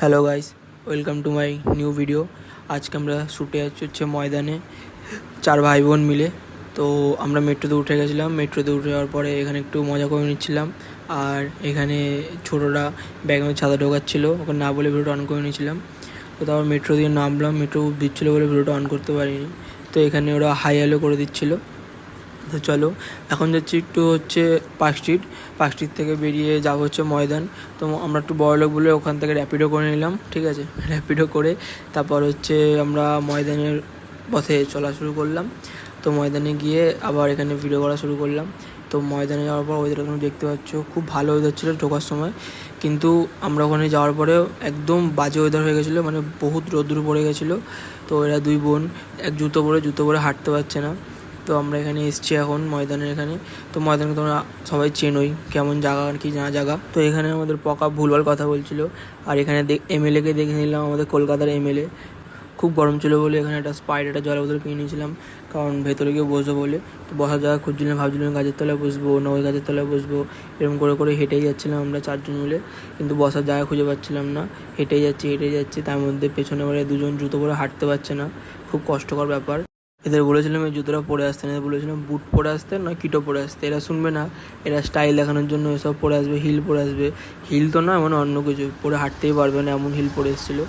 Hello guys, welcome to my new video. আজকে আমরা শুটে যাচ্ছি হচ্ছে ময়দানে 4 ভাই বোন মিলে। তো আমরা মেট্রোতে উঠে গেছিলাম। মেট্রোতে উঠে যাওয়ার পরে এখানে একটু মজা করে নিচ্ছিলাম। আর এখানে ছোটোরা ব্যাগের মধ্যে ছাতা ঢোকাচ্ছিলো, ওকে না বলে ভিডিওটা অন করে নিয়েছিলাম। তো তারপর মেট্রো দিয়ে নামলাম, মেট্রো দিচ্ছিলো বলে ভিডিওটা অন করতে পারিনি। তো এখানে ওরা হাই হ্যালো করে দিচ্ছিলো। তো চলো, এখন যাচ্ছি একটু হচ্ছে পার্ক স্ট্রিট থেকে বেরিয়ে যাবো হচ্ছে ময়দান। তো আমরা একটু বড়লোক বলে ওখান থেকে র্যাপিডো করে নিলাম, ঠিক আছে। র্যাপিডো করে তারপর হচ্ছে আমরা ময়দানের পথে চলা শুরু করলাম। তো ময়দানে গিয়ে আবার এখানে ভিডিও করা শুরু করলাম। তো ময়দানে যাওয়ার পর ওয়েদারটা তুমি দেখতে পাচ্ছ, খুব ভালো ওয়েদার ছিল ঢোকার সময়। কিন্তু আমরা ওখানে যাওয়ার পরেও একদম বাজে ওয়েদার হয়ে গেছিলো, মানে বহুত রোদ্দুর পড়ে গেছিলো। তো এরা দুই বোন জুতো পরে হাঁটতে পারছে না। তো আমরা এখানে এসেছি এখন ময়দানের এখানে। তো ময়দানকে তোমরা সবাই চেনোই, কেমন জায়গা আর কি না জায়গা। তো এখানে আমাদের পকা ভুলভাল কথা বলছিল। আর এখানে এমএলএকে দেখে নিলাম, আমাদের কলকাতার এমএলএ। খুব গরম ছিল বলে এখানে একটা স্প্রাইট একটা জলের বোতল কিনে নিয়েছিলাম, কারণ ভেতরে গিয়ে বসবো বলে। তো বসার জায়গা খুঁজছিলাম, ভাবছিলাম গাছের তলায় বসবো না ওই গাছের তলায় বসবো। এরকম করে করে হেঁটেই যাচ্ছিলাম আমরা 4 জন মিলে, কিন্তু বসার জায়গা খুঁজে পাচ্ছিলাম না। হেঁটেই যাচ্ছি, তার মধ্যে পেছনে বারে দুজন জুতো পরে হাঁটতে পারছে না, খুব কষ্টকর ব্যাপার। এদের বলেছিলাম এই জুতোটা পরে আসতে না, এদের বলেছিলাম বুট পরে আসতে না কিটো পরে আসতে। এরা শুনবে না, এরা স্টাইল দেখানোর জন্য এসব পরে আসবে, হিল পরে আসবে। হিল তো না, মানে অন্য কিছু পরে হাঁটতেই পারবে না, এমন হিল পরে এসেছিলো।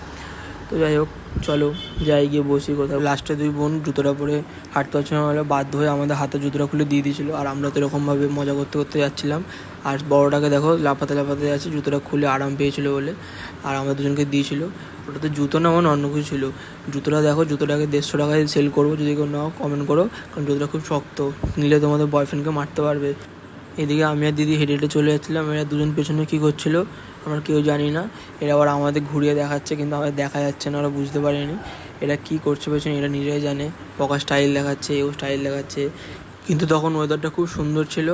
তো যাই হোক, চলো যাই গিয়ে বসি কোথাও। লাস্টে দুই বোন জুতোটা পরে হাঁটতে পারছিল না বলে বাধ্য হয়ে আমাদের হাতে জুতোটা খুলে দিয়ে দিয়েছিলো। আর আমরা তো এরকমভাবে মজা করতে করতে যাচ্ছিলাম। আর বড়োটাকে দেখো লাফাতে লাফাতে যাচ্ছে, জুতোটা খুলে আরাম পেয়েছিলো বলে। আর আমাদের দুজনকে দিয়েছিলো। ওটাতে জুতো না, মানে অন্য কিছু ছিল। জুতোটা দেখো, জুতোটাকে 150 টাকায় সেল করবো, যদি কেউ নাও কমেন্ট করো, কারণ জুতোটা খুব শক্ত, নিলে তোমাদের বয়ফ্রেন্ডকে মারতে পারবে। এদিকে আমি আর দিদি হেঁটে হেঁটে চলে যাচ্ছিলাম। এরা দুজন পেছনে কী করছিলো আমরা কেউ জানি না। এরা আবার আমাদের ঘুরিয়ে দেখাচ্ছে, কিন্তু আমাদের দেখা যাচ্ছে না, ওরা বুঝতে পারেনি এরা কী করছে পেছনে, এরা নিজেরাই জানে। পকা স্টাইল দেখাচ্ছে, এও স্টাইল দেখাচ্ছে। কিন্তু তখন ওয়েদারটা খুব সুন্দর ছিল।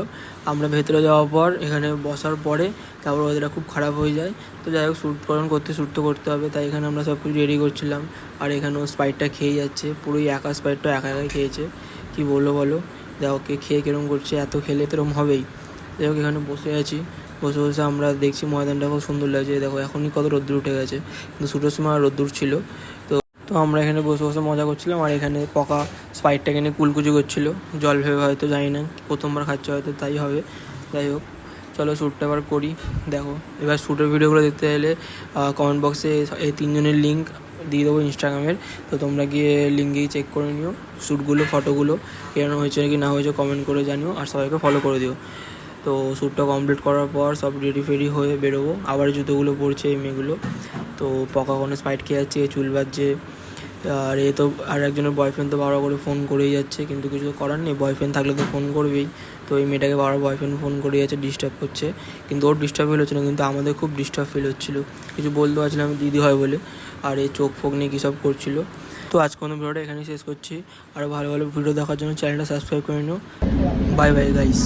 আমরা ভেতরে যাওয়ার পর এখানে বসার পরে তারপর ওয়েদারটা খুব খারাপ হয়ে যায়। তো যাই হোক, শ্যুট তো করতে হবে, তাই এখানে আমরা সব কিছু রেডি করছিলাম। আর এখানেও স্প্রাইটটা খেয়ে যাচ্ছে, পুরোই একা স্প্রাইটটা একা একাই খেয়েছে। কী বলবো বলো, দেখো কে খেয়ে কীরকম করছে, এত খেলে তো এরকম হবেই। যাই হোক, এখানে বসে আছি, বসে বসে আমরা দেখছি ময়দানটা খুব সুন্দর লাগছে। দেখো এখনই কত রোদ্দুর উঠে গেছে, কিন্তু শ্যুটের সময় রোদ্দুর ছিল। তো আমরা এখানে বসে বসে মজা করছিলাম। আর এখানে পকা স্প্রাইটটা কিনে কুলকুচি করছিলো, জল ভেবে হয়তো, জানি না, প্রথমবার খাচ্ছে হয়তো তাই হবে। যাই হোক, চলো শ্যুটটা এবার করি। দেখো, এবার শ্যুটের ভিডিওগুলো দেখতে গেলে কমেন্ট বক্সে এই 3 জনের লিঙ্ক দিয়ে দেবো ইনস্টাগ্রামের। তো তোমরা গিয়ে লিঙ্ক গিয়ে চেক করে নিও শ্যুটগুলো, ফটোগুলো কেমন হয়েছে কি না হয়েছে কমেন্ট করে জানিও, আর সবাইকে ফলো করে দিও। তো শ্যুটটা কমপ্লিট করার পর সব রেডি ফেডি হয়ে বেরোবো। আবার জুতোগুলো পরছে এই মেয়েগুলো। তো পকা কোনো স্প্রাইট খেয়ে যাচ্ছে, চুল বাজছে। আর এ তো আর একজনের বয়ফ্রেন্ড তো বারবার করে ফোন করেই যাচ্ছে, কিন্তু কিছু করার নেই, বয়ফ্রেন্ড থাকলে তো ফোন করবেই। তো এই মেয়েটাকে বারবার বয়ফ্রেন্ড ফোন করে যাচ্ছে, ডিস্টার্ব করছে। কিন্তু ওর ডিস্টার্ব ফিল হচ্ছে না, কিন্তু আমাদের খুব ডিস্টার্ব ফিল হচ্ছিলো। কিছু বলতে পারছিলাম দিদি হয় বলে। আর এই চোখ ফোক নিয়ে কী সব করছিলো। তো আজকে ভিডিওটা এখানেই শেষ করছি। আরও ভালো ভালো ভিডিও দেখার জন্য চ্যানেলটা সাবস্ক্রাইব করে নিও। Bye bye guys.